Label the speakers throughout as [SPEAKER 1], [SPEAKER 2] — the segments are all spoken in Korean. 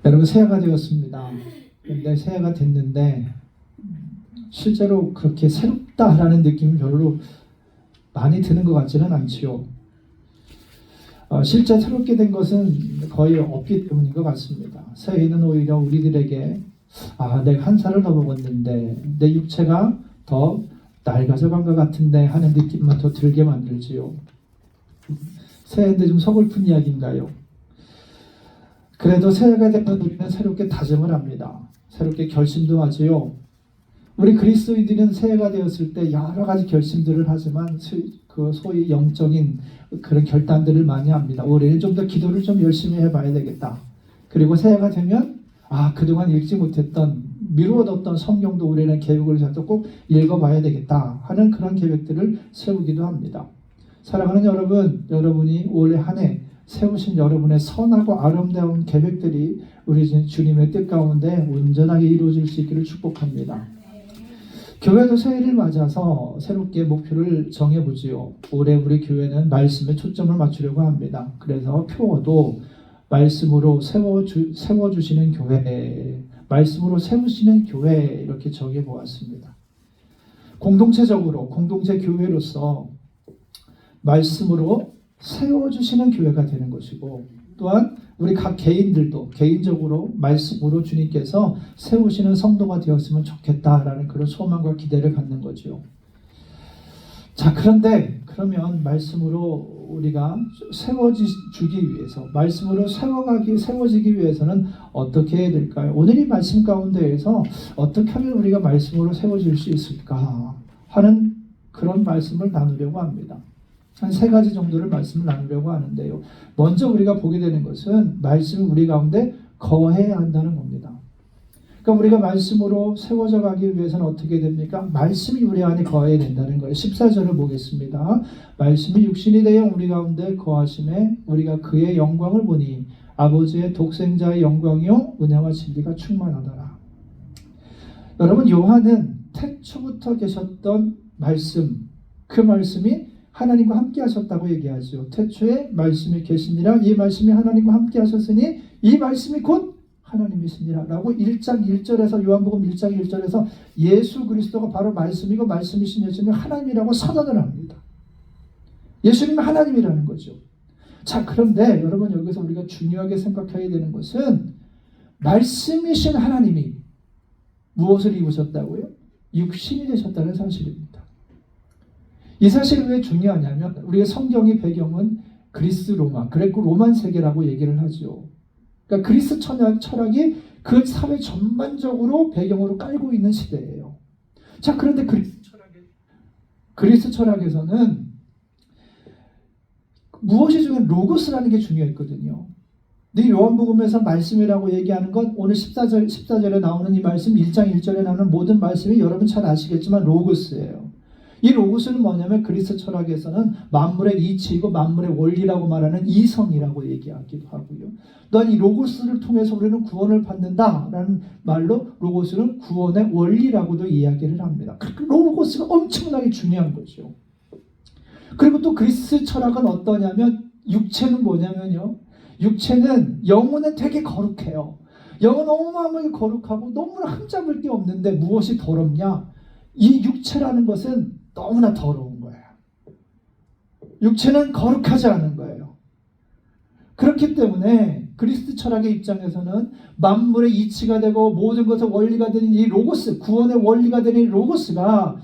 [SPEAKER 1] 여러분, 새해가 되었습니다. 근데 새해가 됐는데 실제로 그렇게 새롭다라는 느낌이 별로 많이 드는 것 같지는 않지요. 실제 새롭게 된 것은 거의 없기 때문인 것 같습니다. 새해는 오히려 우리들에게 내가 한 살을 더 먹었는데 내 육체가 더 낡아져간 것 같은데 하는 느낌만 더 들게 만들지요. 새해인데 좀 서글픈 이야기인가요? 그래도 새해가 되면 우리는 새롭게 다짐을 합니다. 새롭게 결심도 하지요. 우리 그리스도인들은 새해가 되었을 때 여러 가지 결심들을 하지만 그 소위 영적인 그런 결단들을 많이 합니다. 올해는 좀 더 기도를 좀 열심히 해봐야 되겠다. 그리고 새해가 되면 그동안 읽지 못했던 미루어뒀던 성경도 올해는 계획을 잡고 꼭 읽어봐야 되겠다 하는 그런 계획들을 세우기도 합니다. 사랑하는 여러분, 여러분이 올해 한 해 세우신 여러분의 선하고 아름다운 계획들이 우리 주님의 뜻 가운데 온전하게 이루어질 수 있기를 축복합니다. 교회도 새해를 맞아서 새롭게 목표를 정해보지요. 올해 우리 교회는 말씀에 초점을 맞추려고 합니다. 그래서 표어도 말씀으로 세워주시는 교회, 말씀으로 세우시는 교회 이렇게 정해보았습니다. 공동체적으로, 공동체 교회로서 말씀으로 세워주시는 교회가 되는 것이고, 또한 우리 각 개인들도 개인적으로 말씀으로 주님께서 세우시는 성도가 되었으면 좋겠다라는 그런 소망과 기대를 갖는 거죠. 자, 그러면 말씀으로 우리가 세워지기 위해서, 말씀으로 세워지기 위해서는 어떻게 해야 될까요? 오늘 이 말씀 가운데에서 어떻게 하면 우리가 말씀으로 세워질 수 있을까 하는 그런 말씀을 나누려고 합니다. 한 3가지 정도를 말씀을 나누려고 하는데요. 먼저 우리가 보게 되는 것은 말씀이 우리 가운데 거해야 한다는 겁니다. 그러니까 우리가 말씀으로 세워져 가기 위해서는 어떻게 됩니까? 말씀이 우리 안에 거해야 된다는 거예요. 14절을 보겠습니다. 말씀이 육신이 되어 우리 가운데 거하심에 우리가 그의 영광을 보니 아버지의 독생자의 영광이요 은혜와 진리가 충만하더라. 여러분, 요한은 태초부터 계셨던 말씀, 그 말씀이 하나님과 함께 하셨다고 얘기하죠. 태초에 말씀이 계시니라, 이 말씀이 하나님과 함께 하셨으니 이 말씀이 곧 하나님이시니라 라고 1장 1절에서 요한복음 1장 1절에서 예수 그리스도가 바로 말씀이고 말씀이신 예수님이 하나님이라고 선언을 합니다. 예수님은 하나님이라는 거죠. 자, 그런데 여러분, 여기서 우리가 중요하게 생각해야 되는 것은 말씀이신 하나님이 무엇을 입으셨다고요? 육신이 되셨다는 사실입니다. 이 사실이 왜 중요하냐면 우리의 성경의 배경은 그리스 로마, 그레코 로만 세계라고 얘기를 하죠. 그러니까 그리스 철학이 그 사회 전반적으로 배경으로 깔고 있는 시대예요. 자, 그런데 그리스 철학에서는 무엇이 중요한 로고스라는 게 중요했거든요. 근데 요한복음에서 말씀이라고 얘기하는 건 오늘 14절에 나오는 이 말씀, 1장 1절에 나오는 모든 말씀이 여러분 잘 아시겠지만 로고스예요. 이 로고스는 뭐냐면 그리스 철학에서는 만물의 이치이고 만물의 원리라고 말하는 이성이라고 얘기하기도 하고요. 또한 이 로고스를 통해서 우리는 구원을 받는다라는 말로 로고스는 구원의 원리라고도 이야기를 합니다. 그러니까 로고스가 엄청나게 중요한 거죠. 그리고 또 그리스 철학은 어떠냐면 육체는 뭐냐면요. 육체는 영혼은 되게 거룩해요. 영은 어마어마하게 거룩하고 너무나 흠잡을 게 없는데 무엇이 더럽냐? 이 육체라는 것은 너무나 더러운 거예요. 육체는 거룩하지 않은 거예요. 그렇기 때문에 그리스도 철학의 입장에서는 만물의 이치가 되고 모든 것의 원리가 되는 이 로고스, 구원의 원리가 되는 이 로고스가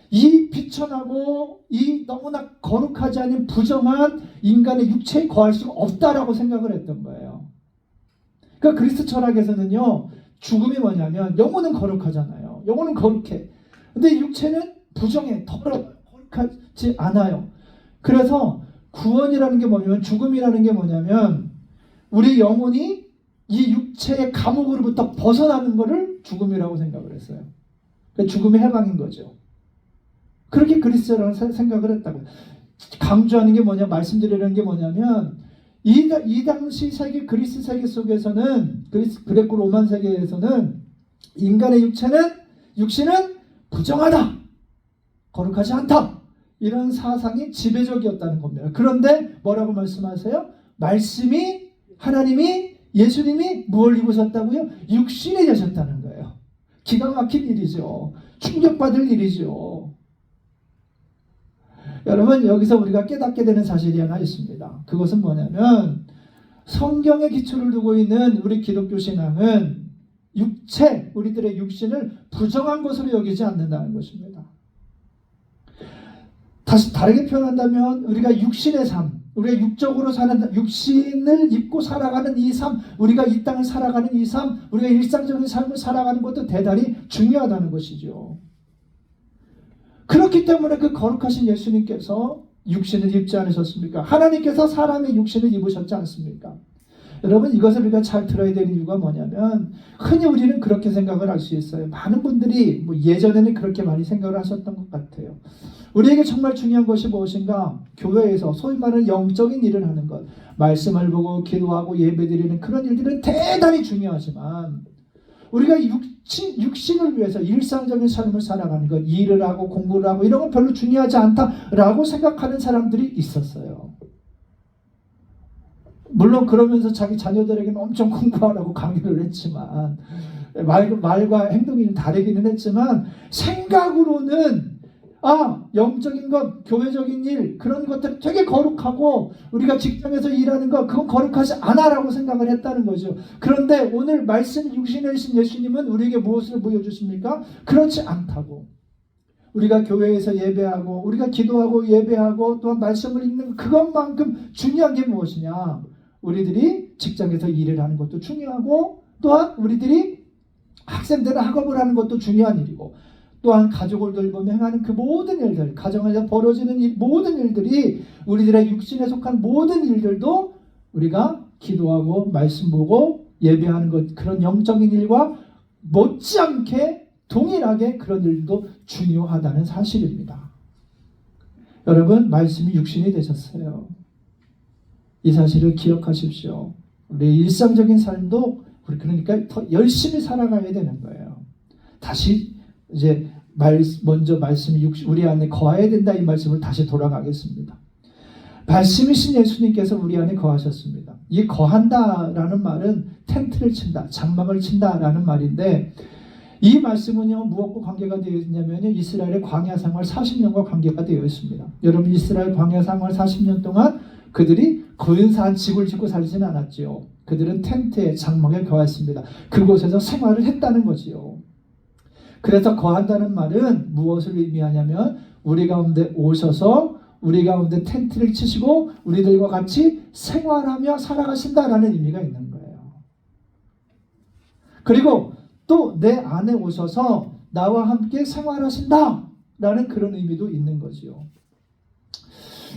[SPEAKER 1] 이 비천하고 이 너무나 거룩하지 않은 부정한 인간의 육체에 거할 수가 없다라고 생각을 했던 거예요. 그러니까 그리스도 철학에서는요, 죽음이 뭐냐면 영혼은 거룩하잖아요. 영혼은 거룩해. 근데 육체는 부정해, 더러워, 거룩하지 않아요. 그래서 구원이라는 게 뭐냐면, 죽음이라는 게 뭐냐면 우리 영혼이 이 육체의 감옥으로부터 벗어나는 것을 죽음이라고 생각을 했어요. 그러니까 죽음의 해방인 거죠. 그렇게 그리스도라는 생각을 했다고요. 강조하는 게 뭐냐, 말씀드리는 게 뭐냐면 이 당시 세계, 그리스 세계 속에서는, 그레코 로만 세계에서는 인간의 육신은 부정하다, 거룩하지 않다, 이런 사상이 지배적이었다는 겁니다. 그런데 뭐라고 말씀하세요? 하나님이 예수님이 뭘 입으셨다고요? 육신이 되셨다는 거예요. 기가 막힌 일이죠. 충격받을 일이죠. 여러분, 여기서 우리가 깨닫게 되는 사실이 하나 있습니다. 그것은 뭐냐면 성경에 기초를 두고 있는 우리 기독교 신앙은 육체, 우리들의 육신을 부정한 것으로 여기지 않는다는 것입니다. 다시 다르게 표현한다면 우리가 육신의 삶, 우리가 육적으로 사는, 육신을 입고 살아가는 이 삶, 우리가 이 땅을 살아가는 이 삶, 우리가 일상적인 삶을 살아가는 것도 대단히 중요하다는 것이죠. 그렇기 때문에 그 거룩하신 예수님께서 육신을 입지 않으셨습니까? 하나님께서 사람의 육신을 입으셨지 않습니까? 여러분, 이것을 우리가 잘 들어야 되는 이유가 뭐냐면 흔히 우리는 그렇게 생각을 할 수 있어요. 많은 분들이 예전에는 그렇게 많이 생각을 하셨던 것 같아요. 우리에게 정말 중요한 것이 무엇인가? 교회에서 소위 말하는 영적인 일을 하는 것, 말씀을 보고 기도하고 예배드리는 그런 일들은 대단히 중요하지만 우리가 육신을 위해서 일상적인 삶을 살아가는 것, 일을 하고 공부를 하고 이런 건 별로 중요하지 않다라고 생각하는 사람들이 있었어요. 물론 그러면서 자기 자녀들에게는 엄청 공부하라고 강요를 했지만 말과 행동이 다르기는 했지만 생각으로는 영적인 것, 교회적인 일 그런 것들 되게 거룩하고 우리가 직장에서 일하는 것 그건 거룩하지 않아라고 생각을 했다는 거죠. 그런데 오늘 말씀 육신에 이신 예수님은 우리에게 무엇을 보여주십니까? 그렇지 않다고. 우리가 교회에서 예배하고 우리가 기도하고 예배하고 또한 말씀을 읽는 그것만큼 중요한 게 무엇이냐? 우리들이 직장에서 일을 하는 것도 중요하고 또한 우리들이 학생들은 학업을 하는 것도 중요한 일이고 또한 가족을 돌보며 행하는 그 모든 일들, 가정에서 벌어지는 모든 일들이 우리들의 육신에 속한 모든 일들도 우리가 기도하고 말씀 보고 예배하는 것 그런 영적인 일과 못지않게 동일하게 그런 일도 중요하다는 사실입니다. 여러분, 말씀이 육신이 되셨어요. 이 사실을 기억하십시오. 우리의 일상적인 삶도 우리 그러니까 더 열심히 살아가야 되는 거예요. 다시 이제 먼저 말씀이 우리 안에 거해야 된다 이 말씀을 다시 돌아가겠습니다. 말씀이신 예수님께서 우리 안에 거하셨습니다. 이 거한다라는 말은 텐트를 친다, 장막을 친다라는 말인데 이 말씀은요 무엇과 관계가 되어 있냐면요 이스라엘의 광야 생활 40년과 관계가 되어 있습니다. 여러분 이스라엘 광야 생활 40년 동안 그들이 근사한 집을 짓고 살지는 않았지요. 그들은 텐트에 장막에 거했습니다. 그곳에서 생활을 했다는 거지요. 그래서 거한다는 말은 무엇을 의미하냐면 우리 가운데 오셔서 우리 가운데 텐트를 치시고 우리들과 같이 생활하며 살아가신다라는 의미가 있는 거예요. 그리고 또 내 안에 오셔서 나와 함께 생활하신다라는 그런 의미도 있는 거지요.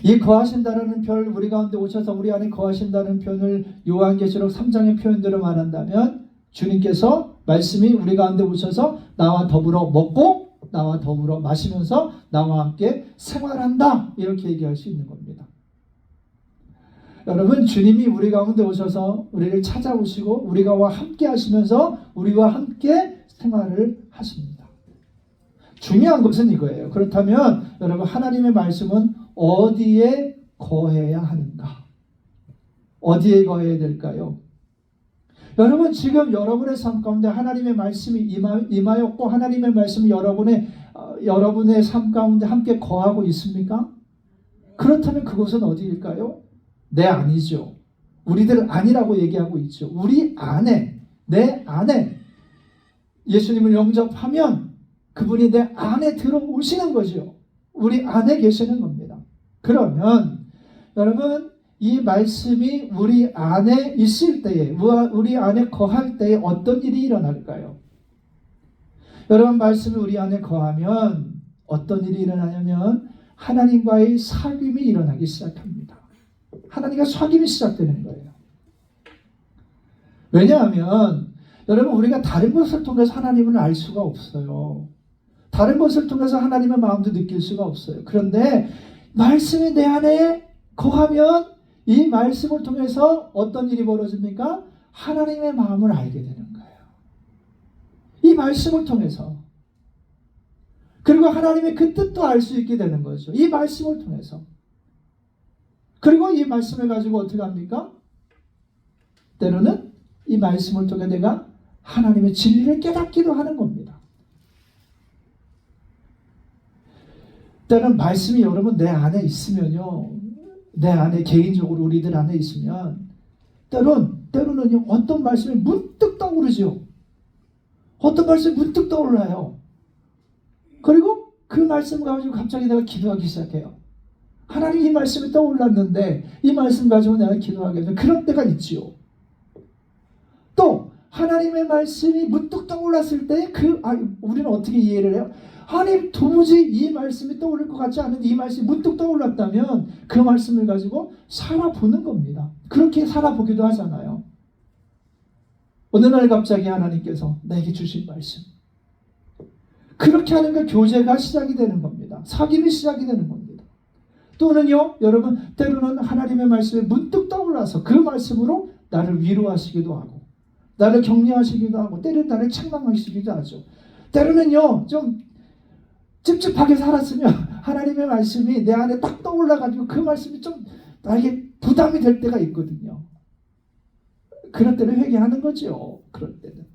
[SPEAKER 1] 이 거하신다라는 표현을 우리 가운데 오셔서 우리 안에 거하신다는 표현을 요한계시록 3장의 표현대로 말한다면 주님께서 말씀이 우리 가운데 오셔서 나와 더불어 먹고 나와 더불어 마시면서 나와 함께 생활한다 이렇게 얘기할 수 있는 겁니다. 여러분 주님이 우리 가운데 오셔서 우리를 찾아오시고 우리가 함께 하시면서 우리와 함께 생활을 하십니다. 중요한 것은 이거예요. 그렇다면 여러분 하나님의 말씀은 어디에 거해야 하는가? 어디에 거해야 될까요? 여러분 지금 여러분의 삶 가운데 하나님의 말씀이 임하였고 하나님의 말씀이 여러분의 삶 가운데 함께 거하고 있습니까? 그렇다면 그것은 어디일까요? 내 안이죠. 우리들 아니라고 얘기하고 있죠. 우리 안에, 내 안에 예수님을 영접하면 그분이 내 안에 들어오시는 거죠. 우리 안에 계시는 겁니다. 그러면 여러분 이 말씀이 우리 안에 있을 때에 우리 안에 거할 때에 어떤 일이 일어날까요? 여러분 말씀이 우리 안에 거하면 어떤 일이 일어나냐면 하나님과의 사귐이 일어나기 시작합니다. 하나님과 사귐이 시작되는 거예요. 왜냐하면 여러분 우리가 다른 것을 통해서 하나님을 알 수가 없어요. 다른 것을 통해서 하나님의 마음도 느낄 수가 없어요. 그런데 말씀이 내 안에 거하면 이 말씀을 통해서 어떤 일이 벌어집니까? 하나님의 마음을 알게 되는 거예요. 이 말씀을 통해서. 그리고 하나님의 그 뜻도 알 수 있게 되는 거죠. 이 말씀을 통해서. 그리고 이 말씀을 가지고 어떻게 합니까? 때로는 이 말씀을 통해 내가 하나님의 진리를 깨닫기도 하는 겁니다. 때는 말씀이 여러분 내 안에 있으면요, 내 안에 개인적으로 우리들 안에 있으면 때로는요 어떤 말씀이 문득 떠오르죠. 어떤 말씀이 문득 떠올라요. 그리고 그 말씀 가지고 갑자기 내가 기도하기 시작해요. 하나님 이 말씀이 떠올랐는데 이 말씀 가지고 내가 기도하게 그런 때가 있지요. 또 하나님의 말씀이 문득 떠올랐을 때 우리는 어떻게 이해를 해요? 아니 도무지 이 말씀이 떠오를 것 같지 않은데 이 말씀이 문득 떠올랐다면 그 말씀을 가지고 살아보는 겁니다. 그렇게 살아보기도 하잖아요. 어느 날 갑자기 하나님께서 내게 주신 말씀, 그렇게 하는 게 교제가 시작이 되는 겁니다. 사귐이 시작이 되는 겁니다. 또는요 여러분, 때로는 하나님의 말씀이 문득 떠올라서 그 말씀으로 나를 위로하시기도 하고 나를 격려하시기도 하고 때로는 나를 책망하시기도 하죠. 때로는요 좀 찝찝하게 살았으면 하나님의 말씀이 내 안에 딱 떠올라가지고 그 말씀이 좀 나에게 부담이 될 때가 있거든요. 그럴 때는 회개하는 거죠. 그럴 때는.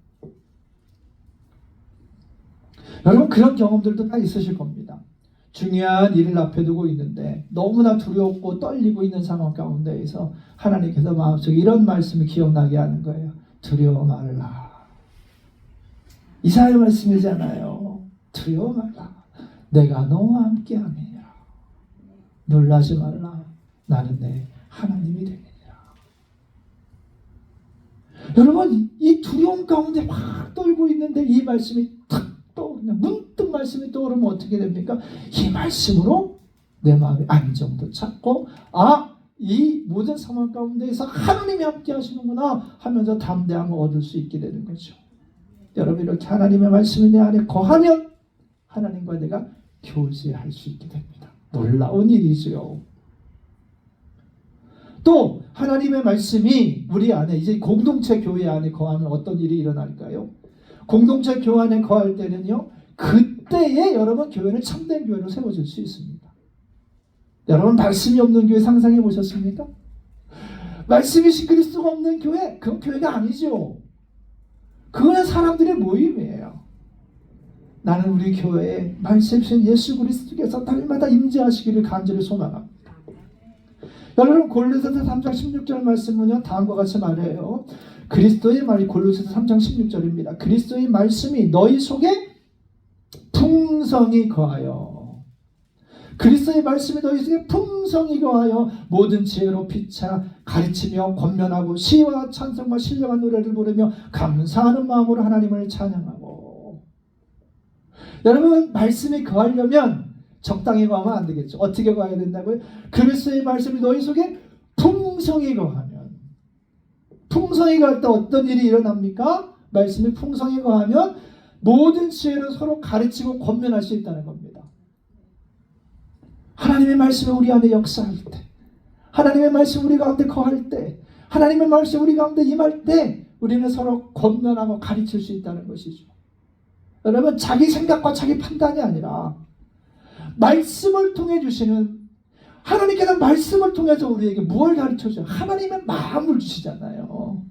[SPEAKER 1] 여러분 그런 경험들도 다 있으실 겁니다. 중요한 일을 앞에 두고 있는데 너무나 두렵고 떨리고 있는 상황 가운데에서 하나님께서 마음속에 이런 말씀이 기억나게 하는 거예요. 두려워 말라. 이사야 말씀이잖아요. 두려워 말라. 내가 너와 함께 함이니라. 놀라지 말라. 나는 내 하나님이 되니라. 여러분 이 두려움 가운데 확 떨고 있는데 이 말씀이 탁 떠오르면, 문득 말씀이 떠오르면 어떻게 됩니까? 이 말씀으로 내 마음의 안정도 찾고 이 모든 상황 가운데에서 하나님이 함께 하시는구나 하면서 담대함을 얻을 수 있게 되는 거죠. 여러분 이렇게 하나님의 말씀이 내 안에 거하면 하나님과 내가 교제할 수 있게 됩니다. 놀라운 일이죠. 또 하나님의 말씀이 우리 안에 이제 공동체 교회 안에 거하면 어떤 일이 일어날까요? 공동체 교회 안에 거할 때는요, 그때에 여러분 교회는 참된 교회로 세워질 수 있습니다. 여러분 말씀이 없는 교회 상상해 보셨습니까? 말씀이신 그리스도가 없는 교회, 그건 교회가 아니죠. 그거는 사람들의 모임이에요. 나는 우리 교회에 말씀이신 예수 그리스도께서 날마다 임재하시기를 간절히 소망합니다. 여러분 골로새서 3장 16절 말씀은요 다음과 같이 말해요. 그리스도의 말이 골로새서 3장 16절입니다. 그리스도의 말씀이 너희 속에 풍성히 거하여, 그리스도의 말씀이 너희 속에 풍성히 거하여 모든 지혜로 피차 가르치며 권면하고 시와 찬송과 신령한 노래를 부르며 감사하는 마음으로 하나님을 찬양하고. 여러분 말씀이 거하려면 적당히 거하면 안 되겠죠. 어떻게 거해야 된다고요? 그리스도의 말씀이 너희 속에 풍성히 거하면, 풍성히 거할 때 어떤 일이 일어납니까? 말씀이 풍성히 거하면 모든 지혜로 서로 가르치고 권면할 수 있다는 겁니다. 하나님의 말씀이 우리 안에 역사할 때, 하나님의 말씀이 우리 가운데 거할 때, 하나님의 말씀이 우리 가운데 임할 때 우리는 서로 권면하고 가르칠 수 있다는 것이죠. 여러분 자기 생각과 자기 판단이 아니라 말씀을 통해 주시는, 하나님께서 말씀을 통해서 우리에게 무엇을 가르쳐줘요? 하나님의 마음을 주시잖아요.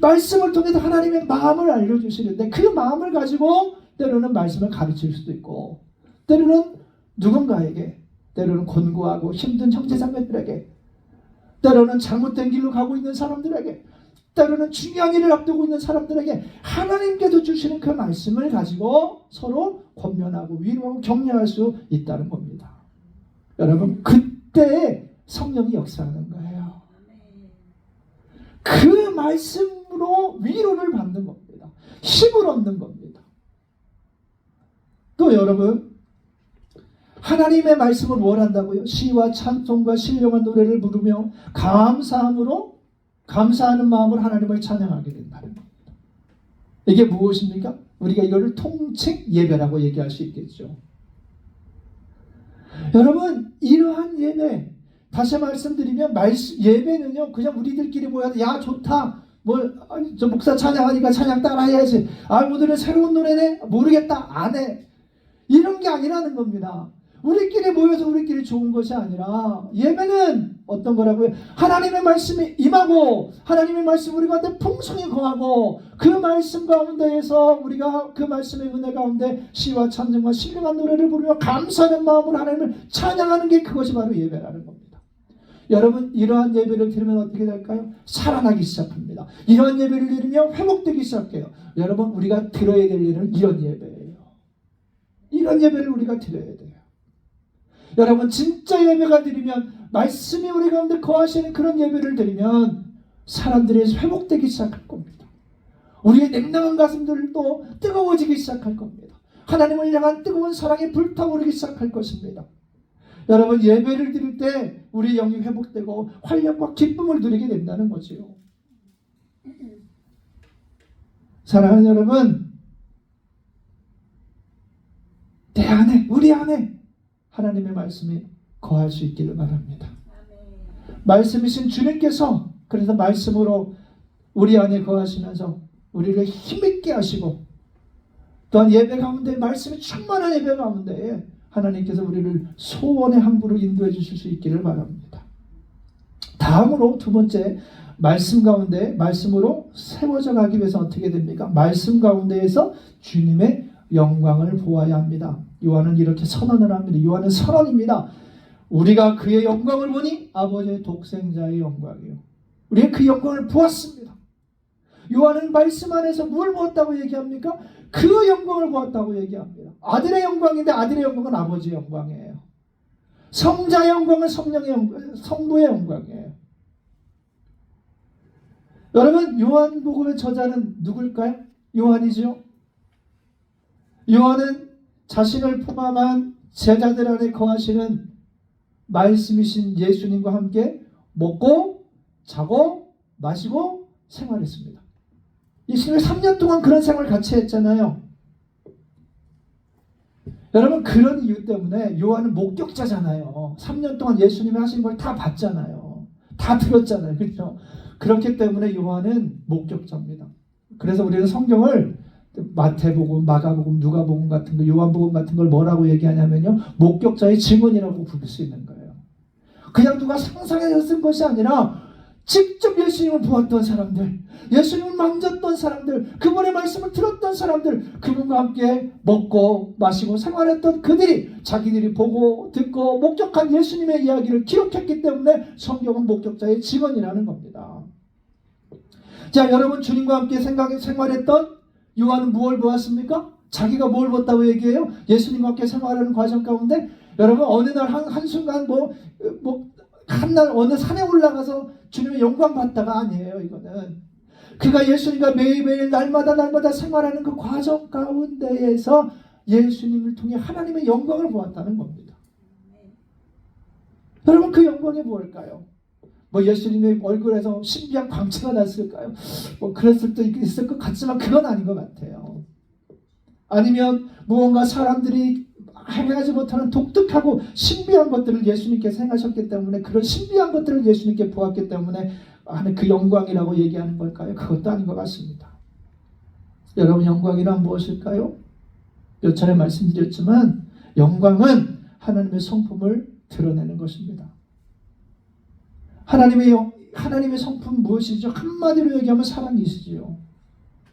[SPEAKER 1] 말씀을 통해서 하나님의 마음을 알려주시는데 그 마음을 가지고 때로는 말씀을 가르칠 수도 있고, 때로는 누군가에게, 때로는 곤고하고 힘든 형제자매들에게, 때로는 잘못된 길로 가고 있는 사람들에게, 때로는 중요한 일을 앞두고 있는 사람들에게 하나님께서 주시는 그 말씀을 가지고 서로 권면하고 위로하고 격려할 수 있다는 겁니다. 여러분 그때 성령이 역사하는 거예요. 그 말씀으로 위로를 받는 겁니다. 힘을 얻는 겁니다. 또 여러분 하나님의 말씀을 뭘 한다고요? 시와 찬송과 신령한 노래를 부르며 감사하는 마음으로 하나님을 찬양하게 된다는 겁니다. 이게 무엇입니까? 우리가 이거를 통칭 예배라고 얘기할 수 있겠죠. 여러분 이러한 예배, 다시 말씀드리면 예배는요 그냥 우리들끼리 모여서 야 좋다, 저 목사 찬양하니까 찬양 따라해야지, 오늘은 새로운 노래네, 모르겠다, 안 해, 이런 게 아니라는 겁니다. 우리끼리 모여서 우리끼리 좋은 것이 아니라 예배는 어떤 거라고요? 하나님의 말씀이 임하고 하나님의 말씀 우리 가운데 풍성히 거하고 그 말씀 가운데에서 우리가 그 말씀의 은혜 가운데 시와 찬송과 신령한 노래를 부르며 감사하는 마음으로 하나님을 찬양하는 게 그것이 바로 예배라는 겁니다. 여러분 이러한 예배를 드리면 어떻게 될까요? 살아나기 시작합니다. 이러한 예배를 드리면 회복되기 시작해요. 여러분 우리가 드려야 될 일은 이런 예배예요. 이런 예배를 우리가 드려야 돼요. 여러분 진짜 예배가 드리면 말씀이 우리 가운데 거하시는 그런 예배를 드리면 사람들이 회복되기 시작할 겁니다. 우리의 냉랭한 가슴들도 뜨거워지기 시작할 겁니다. 하나님을 향한 뜨거운 사랑이 불타오르기 시작할 것입니다. 여러분 예배를 드릴 때 우리 영이 회복되고 활력과 기쁨을 누리게 된다는 거지요. 사랑하는 여러분, 내 안에 우리 안에 하나님의 말씀이 거할 수 있기를 바랍니다. 말씀이신 주님께서 그래서 말씀으로 우리 안에 거하시면서 우리를 힘있게 하시고 또한 예배 가운데 말씀이 충만한 예배 가운데 하나님께서 우리를 소원의 항구로 인도해 주실 수 있기를 바랍니다. 다음으로 두 번째 말씀 가운데 말씀으로 세워져 가기 위해서 어떻게 됩니까? 말씀 가운데에서 주님의 영광을 보아야 합니다. 요한은 이렇게 선언을 합니다. 요한은 선언입니다. 우리가 그의 영광을 보니 아버지의 독생자의 영광이요. 우리가 그 영광을 보았습니다. 요한은 말씀 안에서 뭘 보았다고 얘기합니까? 그 영광을 보았다고 얘기합니다. 아들의 영광인데 아들의 영광은 아버지의 영광이에요. 성자의 영광은 성령의 영광, 성부의 영광이에요. 여러분 요한복음의 저자는 누굴까요? 요한이죠. 요한은 자신을 포함한 제자들 안에 거하시는 말씀이신 예수님과 함께 먹고 자고 마시고 생활했습니다. 예수님이 3년 동안 그런 생활 같이 했잖아요. 여러분 그런 이유 때문에 요한은 목격자잖아요. 3년 동안 예수님이 하신 걸 다 봤잖아요. 다 들었잖아요. 그렇죠? 그렇기 때문에 요한은 목격자입니다. 그래서 우리는 성경을 마태복음, 마가복음, 누가복음 같은 거, 요한복음 같은 걸 뭐라고 얘기하냐면요. 목격자의 증언이라고 부를 수 있는 거예요. 그냥 누가 상상해서 쓴 것이 아니라 직접 예수님을 보았던 사람들, 예수님을 만졌던 사람들, 그분의 말씀을 들었던 사람들, 그분과 함께 먹고 마시고 생활했던 그들이 자기들이 보고 듣고 목격한 예수님의 이야기를 기록했기 때문에 성경은 목격자의 증언이라는 겁니다. 자, 여러분 주님과 함께 생활했던 요한은 무엇을 보았습니까? 자기가 뭘 봤다고 얘기해요? 예수님과 함께 생활하는 과정 가운데 여러분 어느 날 한순간 한날 어느 산에 올라가서 주님의 영광 봤다가 아니에요. 이거는 그가 예수님과 매일매일 날마다 생활하는 그 과정 가운데에서 예수님을 통해 하나님의 영광을 보았다는 겁니다. 여러분 그 영광이 무엇일까요? 예수님의 얼굴에서 신비한 광채가 났을까요? 그랬을 때 있을 것 같지만 그건 아닌 것 같아요. 아니면 무언가 사람들이 행하지 못하는 독특하고 신비한 것들을 예수님께서 행하셨기 때문에 그런 신비한 것들을 예수님께 보았기 때문에 그 영광이라고 얘기하는 걸까요? 그것도 아닌 것 같습니다. 여러분 영광이란 무엇일까요? 몇 차례 말씀드렸지만 영광은 하나님의 성품을 드러내는 것입니다. 하나님의 성품 무엇이죠? 한마디로 얘기하면 사랑이시지요.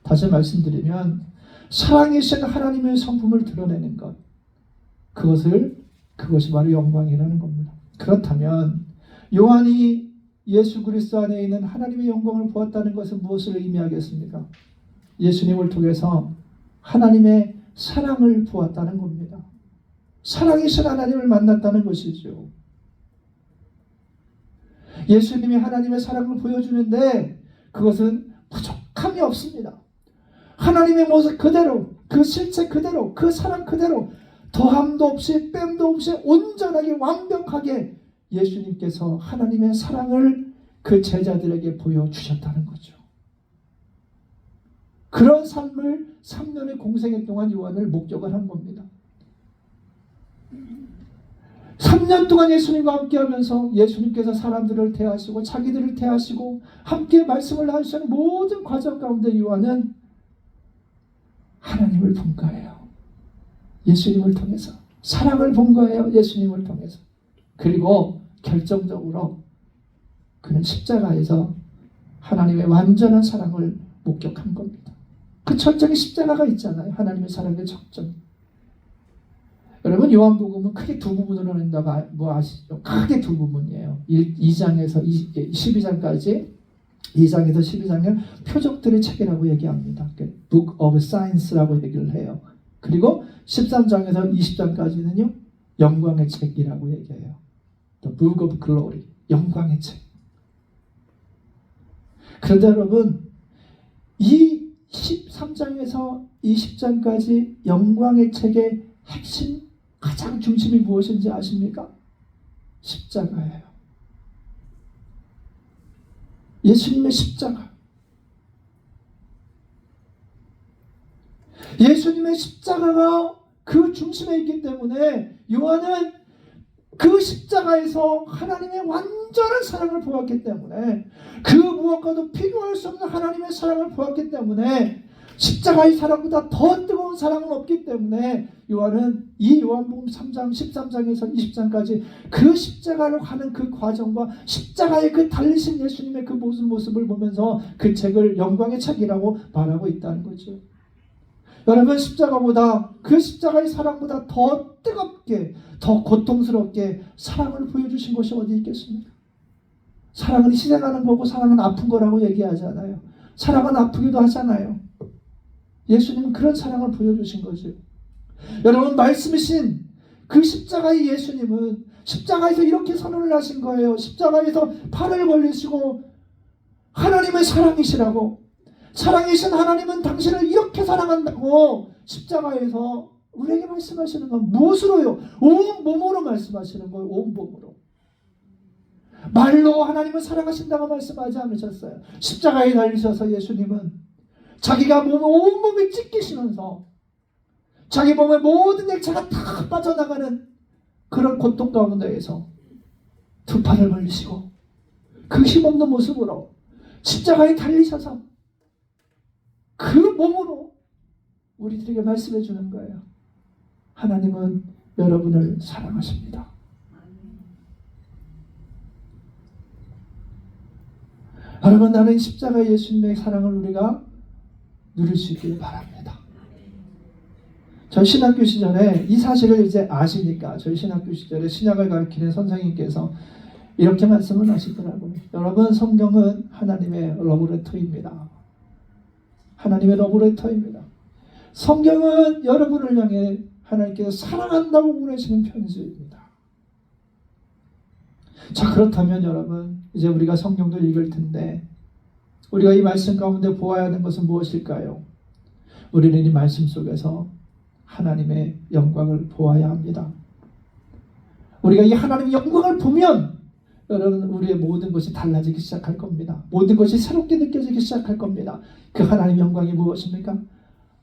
[SPEAKER 1] 다시 말씀드리면 사랑이신 하나님의 성품을 드러내는 것, 그것이 바로 영광이라는 겁니다. 그렇다면 요한이 예수 그리스도 안에 있는 하나님의 영광을 보았다는 것은 무엇을 의미하겠습니까? 예수님을 통해서 하나님의 사랑을 보았다는 겁니다. 사랑이신 하나님을 만났다는 것이죠. 예수님이 하나님의 사랑을 보여주는데 그것은 부족함이 없습니다. 하나님의 모습 그대로, 그 실체 그대로, 그 사랑 그대로 더함도 없이 뺨도 없이 온전하게 완벽하게 예수님께서 하나님의 사랑을 그 제자들에게 보여주셨다는 거죠. 그런 삶을 3년의 공생애 동안 요한을 목격을 한 겁니다. 3년 동안 예수님과 함께 하면서 예수님께서 사람들을 대하시고 자기들을 대하시고 함께 말씀을 하시는 모든 과정 가운데 요한은 하나님을 본 거예요. 예수님을 통해서 사랑을 본 거예요. 예수님을 통해서. 그리고 결정적으로 그는 십자가에서 하나님의 완전한 사랑을 목격한 겁니다. 그 절정의 십자가가 있잖아요. 하나님의 사랑의 절정. 여러분 요한복음은 크게 두 부분으로 나눈다고 뭐 아시죠? 크게 두 부분이에요. 2장에서 12장까지 2장에서 12장은 표적들의 책이라고 얘기합니다. Book of Science라고 얘기를 해요. 그리고 13장에서 20장까지는요. 영광의 책이라고 얘기해요. The Book of Glory. 영광의 책. 그런데 여러분 이 13장에서 20장까지 영광의 책의 핵심 가장 중심이 무엇인지 아십니까? 십자가예요. 예수님의 십자가. 예수님의 십자가가 그 중심에 있기 때문에 요한은 그 십자가에서 하나님의 완전한 사랑을 보았기 때문에 그 무엇과도 비교할 수 없는 하나님의 사랑을 보았기 때문에 십자가의 사랑보다 더 뜨거운 사랑은 없기 때문에 요한은 이 요한복음 3장 13장에서 20장까지 그 십자가로 가는 그 과정과 십자가의 그 달리신 예수님의 그 모습을 보면서 그 책을 영광의 책이라고 말하고 있다는 거죠. 여러분 십자가보다 그 십자가의 사랑보다 더 뜨겁게 더 고통스럽게 사랑을 보여주신 것이 어디 있겠습니까? 사랑은 희생하는 거고 사랑은 아픈 거라고 얘기하잖아요. 사랑은 아프기도 하잖아요. 예수님은 그런 사랑을 보여주신 거죠. 여러분 말씀이신 그 십자가의 예수님은 십자가에서 이렇게 선언을 하신 거예요. 십자가에서 팔을 벌리시고 하나님의 사랑이시라고, 사랑이신 하나님은 당신을 이렇게 사랑한다고 십자가에서 우리에게 말씀하시는 건 무엇으로요? 온 몸으로 말씀하시는 거예요. 온 몸으로. 말로 하나님을 사랑하신다고 말씀하지 않으셨어요. 십자가에 달리셔서 예수님은 자기가 온 몸을 찢기시면서 자기 몸의 모든 액체가 다 빠져나가는 그런 고통 가운데에서 두 팔을 벌리시고 그 힘없는 모습으로 십자가에 달리셔서 그 몸으로 우리들에게 말씀해 주는 거예요. 하나님은 여러분을 사랑하십니다. 여러분 나는 십자가 예수님의 사랑을 우리가 누릴 수 있기를 바랍니다. 저희 신학교 시절에 이 사실을 이제 아시니까 저희 신학교 시절에 신약을 가르치는 선생님께서 이렇게 말씀을 하시더라고요. 여러분 성경은 하나님의 러브레터입니다. 하나님의 러브레터입니다. 성경은 여러분을 향해 하나님께서 사랑한다고 보내시는 편지입니다. 자 그렇다면 여러분 이제 우리가 성경도 읽을 텐데 우리가 이 말씀 가운데 보아야 하는 것은 무엇일까요? 우리는 이 말씀 속에서 하나님의 영광을 보아야 합니다. 우리가 이 하나님의 영광을 보면 여러분 우리의 모든 것이 달라지기 시작할 겁니다. 모든 것이 새롭게 느껴지기 시작할 겁니다. 그 하나님의 영광이 무엇입니까?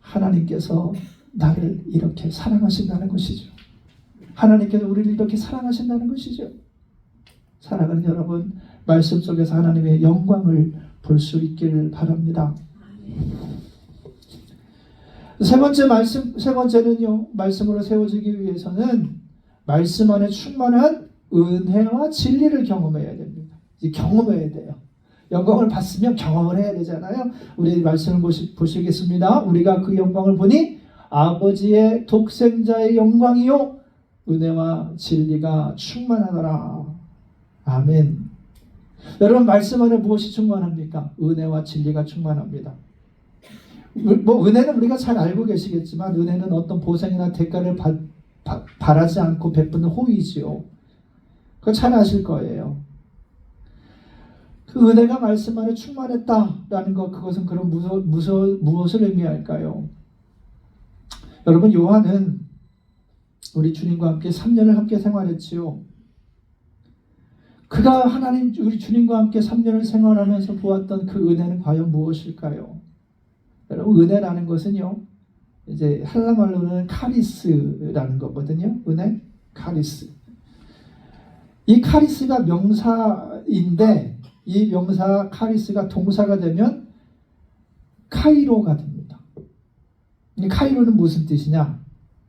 [SPEAKER 1] 하나님께서 나를 이렇게 사랑하신다는 것이죠. 하나님께서 우리를 이렇게 사랑하신다는 것이죠. 사랑하는 여러분, 말씀 속에서 하나님의 영광을 볼 수 있기를 바랍니다. 세 번째는요, 말씀으로 세워지기 위해서는 말씀 안에 충만한 은혜와 진리를 경험해야 됩니다. 경험해야 돼요. 영광을 받으면 경험을 해야 되잖아요. 우리 말씀을 보시겠습니다. 우리가 그 영광을 보니 아버지의 독생자의 영광이요 은혜와 진리가 충만하더라. 아멘. 여러분 말씀 안에 무엇이 충만합니까? 은혜와 진리가 충만합니다. 뭐 은혜는 우리가 잘 알고 계시겠지만 은혜는 어떤 보상이나 대가를 바라지 않고 베푸는 호의지요. 그거 잘 아실 거예요. 그 은혜가 말씀 안에 충만했다라는 것, 그것은 그런 무엇을 의미할까요? 여러분 요한은 우리 주님과 함께 3년을 함께 생활했지요. 그가 우리 주님과 함께 3년을 생활하면서 보았던 그 은혜는 과연 무엇일까요? 여러분 은혜라는 것은요, 이제 헬라말로는 카리스라는 거거든요. 은혜, 카리스. 이 카리스가 명사인데 이 명사 카리스가 동사가 되면 카이로가 됩니다. 이 카이로는 무슨 뜻이냐?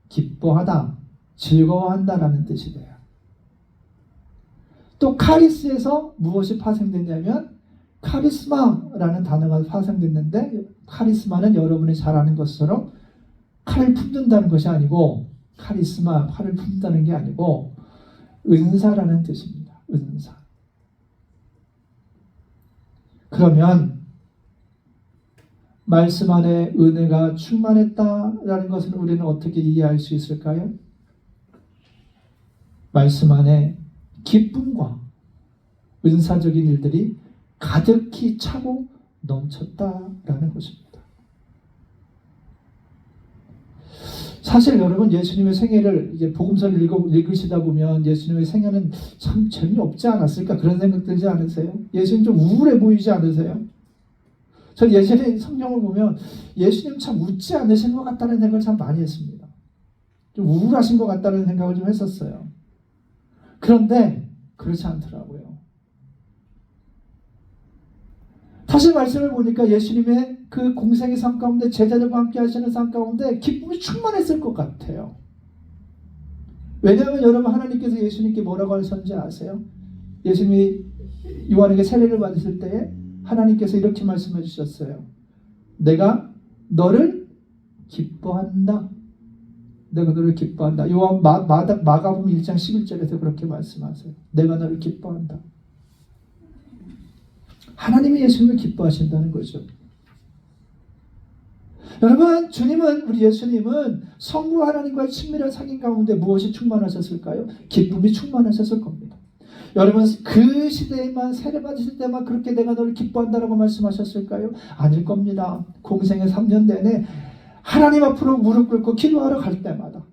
[SPEAKER 1] 기뻐하다, 즐거워한다라는 뜻이 돼요. 또 카리스에서 무엇이 파생됐냐면 카리스마라는 단어가 파생됐는데, 카리스마는 여러분이 잘 아는 것처럼 칼을 품는다는 것이 아니고, 카리스마, 칼을 품다는 게 아니고 은사라는 뜻입니다. 은사. 그러면 말씀 안에 은혜가 충만했다라는 것을 우리는 어떻게 이해할 수 있을까요? 말씀 안에 기쁨과 은사적인 일들이 가득히 차고 넘쳤다라는 것입니다. 사실 여러분, 예수님의 생애를 이제 복음서를 읽으시다 보면 예수님의 생애는 참 재미없지 않았을까 그런 생각 들지 않으세요? 예수님 좀 우울해 보이지 않으세요? 전 예전에 성경을 보면 예수님 참 웃지 않으신 것 같다는 생각을 참 많이 했습니다. 좀 우울하신 것 같다는 생각을 좀 했었어요. 그런데 그렇지 않더라고요. 다시 말씀을 보니까 예수님의 그 공생의 삶 가운데, 제자들과 함께 하시는 삶 가운데 기쁨이 충만했을 것 같아요. 왜냐하면 여러분, 하나님께서 예수님께 뭐라고 하셨는지 아세요? 예수님이 요한에게 세례를 받으실 때에 하나님께서 이렇게 말씀해 주셨어요. 내가 너를 기뻐한다. 내가 너를 기뻐한다. 요한 마가복음 1장 11절에서 그렇게 말씀하세요. 내가 너를 기뻐한다. 하나님이 예수님을 기뻐하신다는 거죠. 여러분, 우리 예수님은 성부 하나님과의 친밀한 사귐 가운데 무엇이 충만하셨을까요? 기쁨이 충만하셨을 겁니다. 여러분, 그 시대에만 세례 받으실 때만 그렇게 내가 너를 기뻐한다라고 말씀하셨을까요? 아닐 겁니다. 공생의 3년 내내 하나님 앞으로 무릎 꿇고 기도하러 갈 때마다,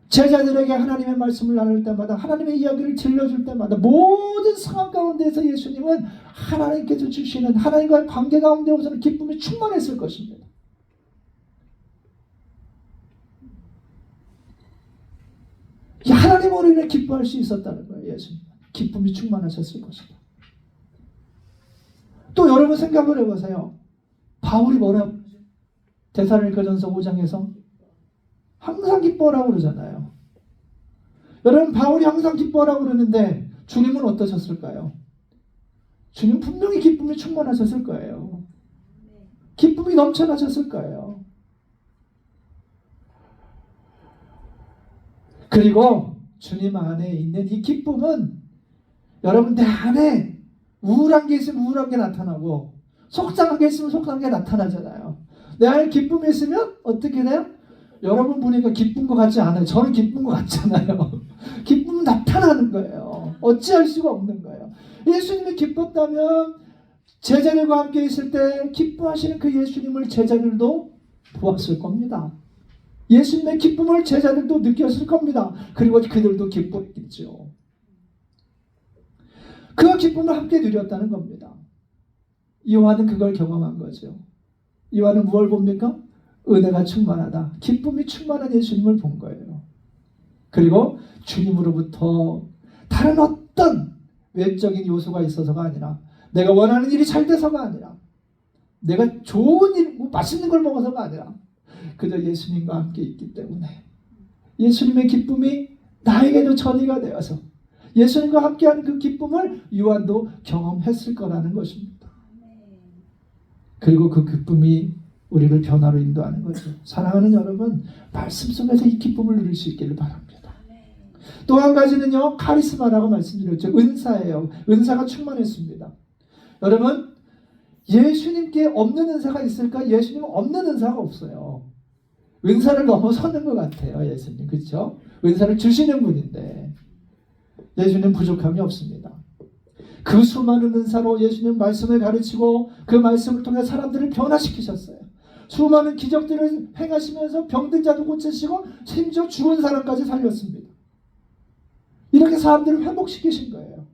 [SPEAKER 1] 제자들에게 하나님의 말씀을 나눌 때마다, 하나님의 이야기를 들려줄 때마다, 모든 상황 가운데에서 예수님은 하나님께서 주시는 하나님과의 관계 가운데서는 기쁨이 충만했을 것입니다. 하나님으로 인해 기뻐할 수 있었다는 거예요. 예수님 기쁨이 충만하셨을 것이다. 또 여러분 생각을 해보세요. 바울이 뭐라고 그러죠? 데살로니가전서 5장에서 항상 기뻐하라고 그러잖아요. 여러분, 바울이 항상 기뻐하라고 그러는데 주님은 어떠셨을까요? 주님 분명히 기쁨이 충만하셨을 거예요. 기쁨이 넘쳐나셨을 거예요. 그리고 주님 안에 있는 이 기쁨은, 여러분, 내 안에 우울한 게 있으면 우울한 게 나타나고, 속상한 게 있으면 속상한 게 나타나잖아요. 내 안에 기쁨이 있으면 어떻게 돼요? 여러분 보니까 기쁜 것 같지 않아요. 저는 기쁜 것 같잖아요. 기쁨은 나타나는 거예요. 어찌할 수가 없는 거예요. 예수님이 기뻤다면 제자들과 함께 있을 때 기뻐하시는 그 예수님을 제자들도 보았을 겁니다. 예수님의 기쁨을 제자들도 느꼈을 겁니다. 그리고 그들도 기뻐했겠죠. 그 기쁨을 함께 누렸다는 겁니다. 요한은 그걸 경험한 거죠. 요한은 무엇을 봅니까? 은혜가 충만하다, 기쁨이 충만한 예수님을 본 거예요. 그리고 주님으로부터 다른 어떤 외적인 요소가 있어서가 아니라, 내가 원하는 일이 잘 돼서가 아니라, 내가 좋은 일, 맛있는 걸 먹어서가 아니라, 그저 예수님과 함께 있기 때문에 예수님의 기쁨이 나에게도 전이가 되어서 예수님과 함께하는 그 기쁨을 요한도 경험했을 거라는 것입니다. 그리고 그 기쁨이 우리를 변화로 인도하는 거죠. 사랑하는 여러분, 말씀 속에서 이 기쁨을 누릴 수 있기를 바랍니다. 또 한 가지는요, 카리스마라고 말씀드렸죠. 은사예요. 은사가 충만했습니다. 여러분, 예수님께 없는 은사가 있을까? 예수님은 없는 은사가 없어요. 은사를 넘어서는 것 같아요, 예수님. 그렇죠? 은사를 주시는 분인데 예수님 부족함이 없습니다. 그 수많은 은사로 예수님 말씀을 가르치고 그 말씀을 통해 사람들을 변화시키셨어요. 수많은 기적들을 행하시면서 병든 자도 고치시고 심지어 죽은 사람까지 살렸습니다. 이렇게 사람들을 회복시키신 거예요.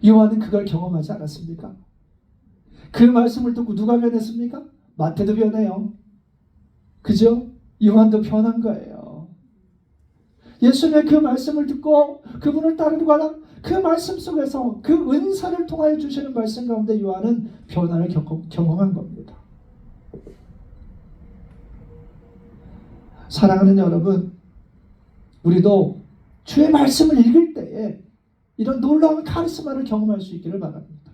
[SPEAKER 1] 요한은 그걸 경험하지 않았습니까? 그 말씀을 듣고 누가 변했습니까? 마태도 변해요. 그죠? 요한도 변한 거예요. 예수님의 그 말씀을 듣고 그분을 따르고 가라, 그 말씀 속에서 그 은사를 통하여 주시는 말씀 가운데 요한은 변화를 경험한 겁니다. 사랑하는 여러분, 우리도 주의 말씀을 읽을 때에 이런 놀라운 카리스마를 경험할 수 있기를 바랍니다.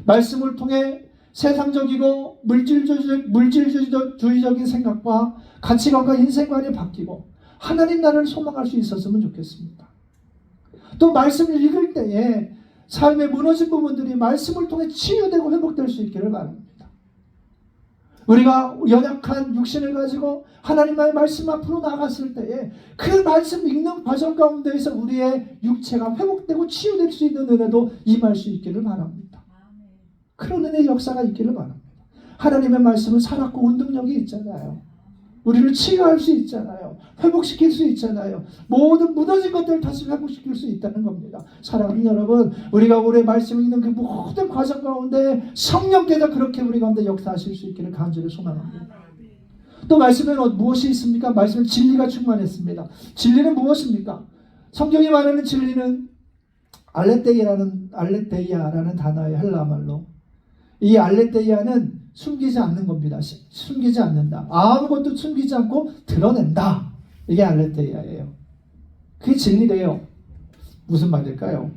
[SPEAKER 1] 말씀을 통해 세상적이고 물질주의적인 생각과 가치관과 인생관이 바뀌고 하나님 나라를 소망할 수 있었으면 좋겠습니다. 또 말씀을 읽을 때에 삶의 무너진 부분들이 말씀을 통해 치유되고 회복될 수 있기를 바랍니다. 우리가 연약한 육신을 가지고 하나님의 말씀 앞으로 나갔을 때에 그 말씀 읽는 과정 가운데에서 우리의 육체가 회복되고 치유될 수 있는 은혜도 임할 수 있기를 바랍니다. 그런 은혜의 역사가 있기를 바랍니다. 하나님의 말씀은 살았고 운동력이 있잖아요. 우리를 치유할 수 있잖아요. 회복시킬 수 있잖아요. 모든 무너진 것들을 다시 회복시킬 수 있다는 겁니다. 사랑하는 여러분, 우리가 올해 말씀 읽는 그 모든 과정 가운데 성령께서 그렇게 우리 가운데 역사하실 수 있기를 간절히 소망합니다. 또 말씀에 무엇이 있습니까? 말씀은 진리가 충만했습니다. 진리는 무엇입니까? 성경이 말하는 진리는 알레테이아라는 단어의 헬라말로, 이 알레테이아는 숨기지 않는 겁니다. 숨기지 않는다. 아무것도 숨기지 않고 드러낸다. 이게 알레테이아예요. 그게 진리래요. 무슨 말일까요?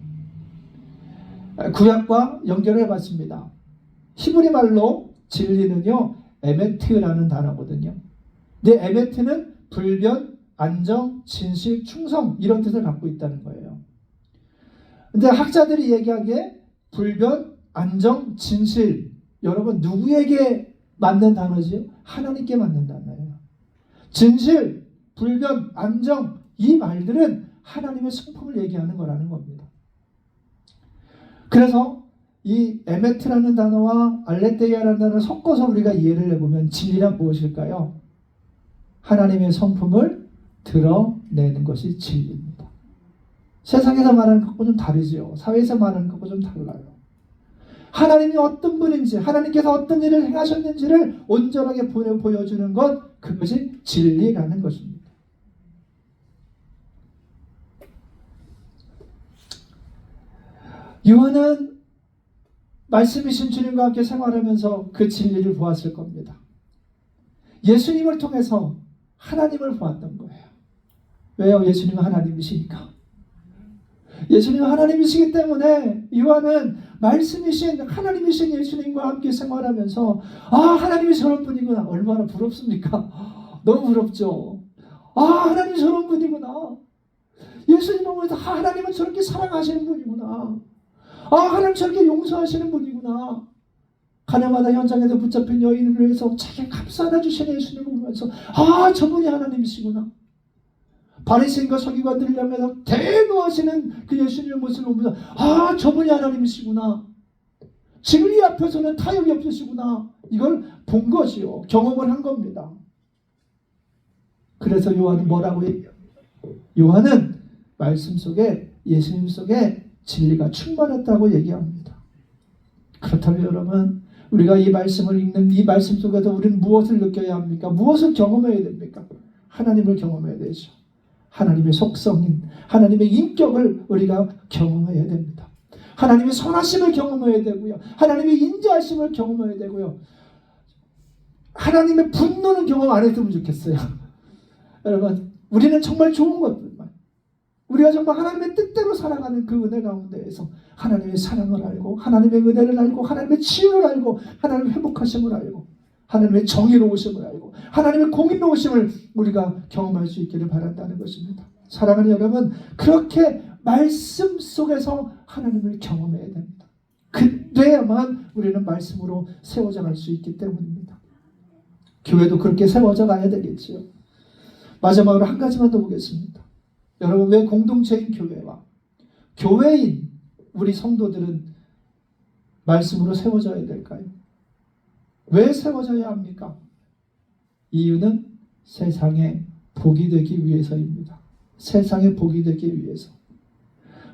[SPEAKER 1] 구약과 연결을 해봤습니다. 히브리 말로 진리는요, 에메트라는 단어거든요. 근데 에메트는 불변, 안정, 진실, 충성 이런 뜻을 갖고 있다는 거예요. 근데 학자들이 얘기하기에 불변, 안정, 진실, 여러분 누구에게 맞는 단어지요? 하나님께 맞는 단어예요. 진실, 불변, 안정 이 말들은 하나님의 성품을 얘기하는 거라는 겁니다. 그래서 이 에메트라는 단어와 알레테이아라는 단어를 섞어서 우리가 이해를 해보면 진리란 무엇일까요? 하나님의 성품을 드러내는 것이 진리입니다. 세상에서 말하는 것과 좀 다르죠. 사회에서 말하는 것과 좀 달라요. 하나님이 어떤 분인지, 하나님께서 어떤 일을 행하셨는지를 온전하게 보여주는 것, 그것이 진리라는 것입니다. 요한은 말씀이신 주님과 함께 생활하면서 그 진리를 보았을 겁니다. 예수님을 통해서 하나님을 보았던 거예요. 왜요? 예수님은 하나님이시니까. 예수님은 하나님이시기 때문에 요한은 말씀이신 하나님이신 예수님과 함께 생활하면서 하나님이 저런 분이구나. 얼마나 부럽습니까? 너무 부럽죠. 하나님이 저런 분이구나. 예수님을 보면서 하나님은 저렇게 사랑하시는 분이구나. 하나님 저렇게 용서하시는 분이구나. 가나마다 현장에서 붙잡힌 여인을 위해서 자기 값 안아주시는 예수님을 보면서 저분이 하나님이시구나. 바리새인과 서기관들을 향해서 대노하시는 그 예수님의 모습을 보면서 저분이 하나님이시구나. 지금 이 앞에서는 타협이 없으시구나. 이걸 본 것이요. 경험을 한 겁니다. 그래서 요한은 뭐라고 얘기합니까? 요한은 말씀 속에 예수님 속에 진리가 충만했다고 얘기합니다. 그렇다면 여러분, 우리가 이 말씀을 읽는 이 말씀 속에서 우리는 무엇을 느껴야 합니까? 무엇을 경험해야 됩니까? 하나님을 경험해야 되죠. 하나님의 속성인 하나님의 인격을 우리가 경험해야 됩니다. 하나님의 선하심을 경험해야 되고요. 하나님의 인자하심을 경험해야 되고요. 하나님의 분노는 경험 안 했으면 좋겠어요. 여러분, 우리는 정말 좋은 것들만, 우리가 정말 하나님의 뜻대로 살아가는 그 은혜 가운데에서 하나님의 사랑을 알고 하나님의 은혜를 알고 하나님의 치유를 알고 하나님의 회복하심을 알고 하나님의 정의로우심을 알고 하나님의 공의로우심을 우리가 경험할 수 있기를 바란다는 것입니다. 사랑하는 여러분, 그렇게 말씀 속에서 하나님을 경험해야 됩니다. 그때야만 우리는 말씀으로 세워져 갈 수 있기 때문입니다. 교회도 그렇게 세워져 가야 되겠지요. 마지막으로 한 가지만 더 보겠습니다. 여러분, 왜 공동체인 교회와 교회인 우리 성도들은 말씀으로 세워져야 될까요? 왜 세워져야 합니까? 이유는 세상에 복이 되기 위해서입니다. 세상에 복이 되기 위해서.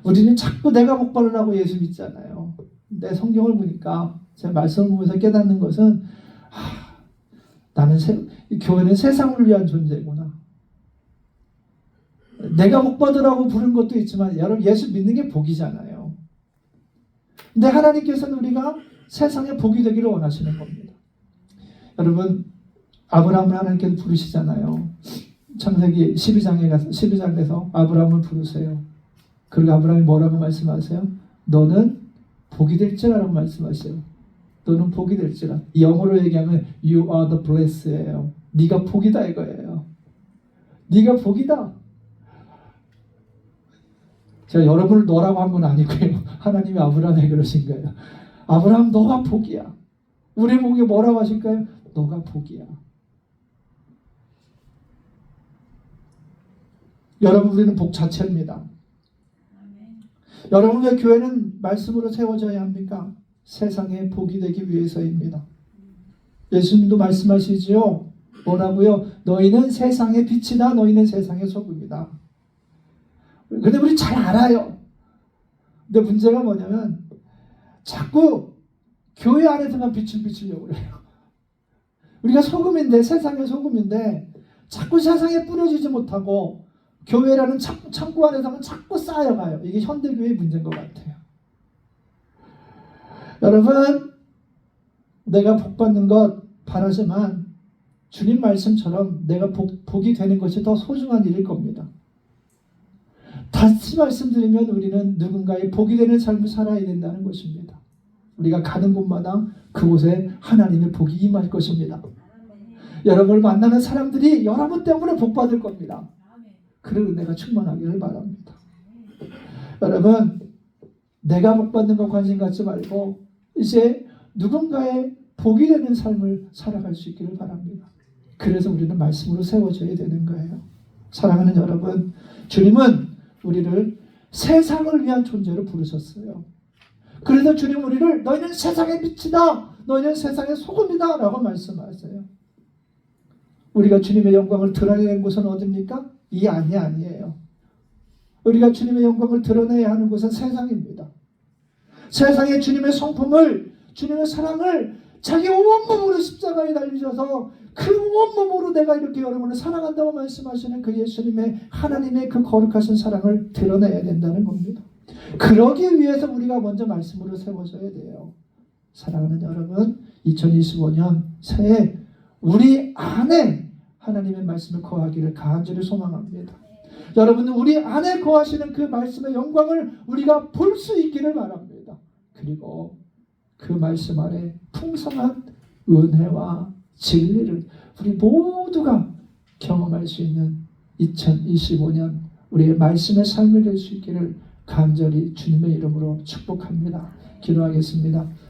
[SPEAKER 1] 우리는 자꾸 내가 복 받으라고 예수 믿잖아요. 내 성경을 보니까 제 말씀을 보면서 깨닫는 것은 나는 교회는 세상을 위한 존재구나. 내가 복 받으라고 부른 것도 있지만 여러분, 예수 믿는 게 복이잖아요. 근데 하나님께서는 우리가 세상에 복이 되기를 원하시는 겁니다. 여러분, 아브라함을 하나님께서 부르시잖아요. 창세기 12장에서 아브라함을 부르세요. 그리고 아브라함이 뭐라고 말씀하세요? 너는 복이 될지라라고 말씀하세요. 너는 복이 될지라. 영어로 얘기하면 You are the blessed예요. 네가 복이다 이거예요. 네가 복이다. 제가 여러분을 너라고 한 건 아니고요. 하나님이 아브라함에게 그러신 거예요. 아브라함 너가 복이야. 우리 복이 뭐라고 하실까요? 너가 복이야. 여러분 우리는 복 자체입니다. 여러분의 교회는 말씀으로 세워져야 합니까? 세상에 복이 되기 위해서입니다. 예수님도 말씀하시지요. 뭐라고요? 너희는 세상의 빛이다. 너희는 세상의 소금이다. 근데 우리 잘 알아요. 근데 문제가 뭐냐면 자꾸 교회 안에서만 빛을 비추려고 그래요. 우리가 소금인데, 세상의 소금인데 자꾸 세상에 뿌려지지 못하고 교회라는 창고 안에서만 자꾸 쌓여가요. 이게 현대교회의 문제인 것 같아요. 여러분, 내가 복 받는 것 바라지만 주님 말씀처럼 내가 복이 되는 것이 더 소중한 일일 겁니다. 다시 말씀드리면 우리는 누군가의 복이 되는 삶을 살아야 된다는 것입니다. 우리가 가는 곳마다 그곳에 하나님의 복이 임할 것입니다. 여러분을 만나는 사람들이 여러분 때문에 복 받을 겁니다. 그런 은혜가 충만하기를 바랍니다. 여러분, 내가 복 받는 것 관심 갖지 말고 이제 누군가의 복이 되는 삶을 살아갈 수 있기를 바랍니다. 그래서 우리는 말씀으로 세워져야 되는 거예요. 사랑하는 여러분, 주님은 우리를 세상을 위한 존재로 부르셨어요. 그래서 주님 우리를 너희는 세상의 빛이다. 너희는 세상의 소금이다. 라고 말씀하세요. 우리가 주님의 영광을 드러내는 곳은 어디입니까? 이 안이 아니에요. 우리가 주님의 영광을 드러내야 하는 곳은 세상입니다. 세상에 주님의 성품을, 주님의 사랑을 자기 온몸으로 십자가에 달리셔서 그 온몸으로 내가 이렇게 여러분을 사랑한다고 말씀하시는 그 예수님의 하나님의 그 거룩하신 사랑을 드러내야 된다는 겁니다. 그러기 위해서 우리가 먼저 말씀으로 세워져야 돼요. 사랑하는 여러분, 2025년 새해 우리 안에 하나님의 말씀을 거하기를 간절히 소망합니다. 여러분은 우리 안에 거하시는 그 말씀의 영광을 우리가 볼 수 있기를 바랍니다. 그리고 그 말씀 안에 풍성한 은혜와 진리를 우리 모두가 경험할 수 있는 2025년 우리의 말씀의 삶이 될 수 있기를 간절히 주님의 이름으로 축복합니다. 기도하겠습니다.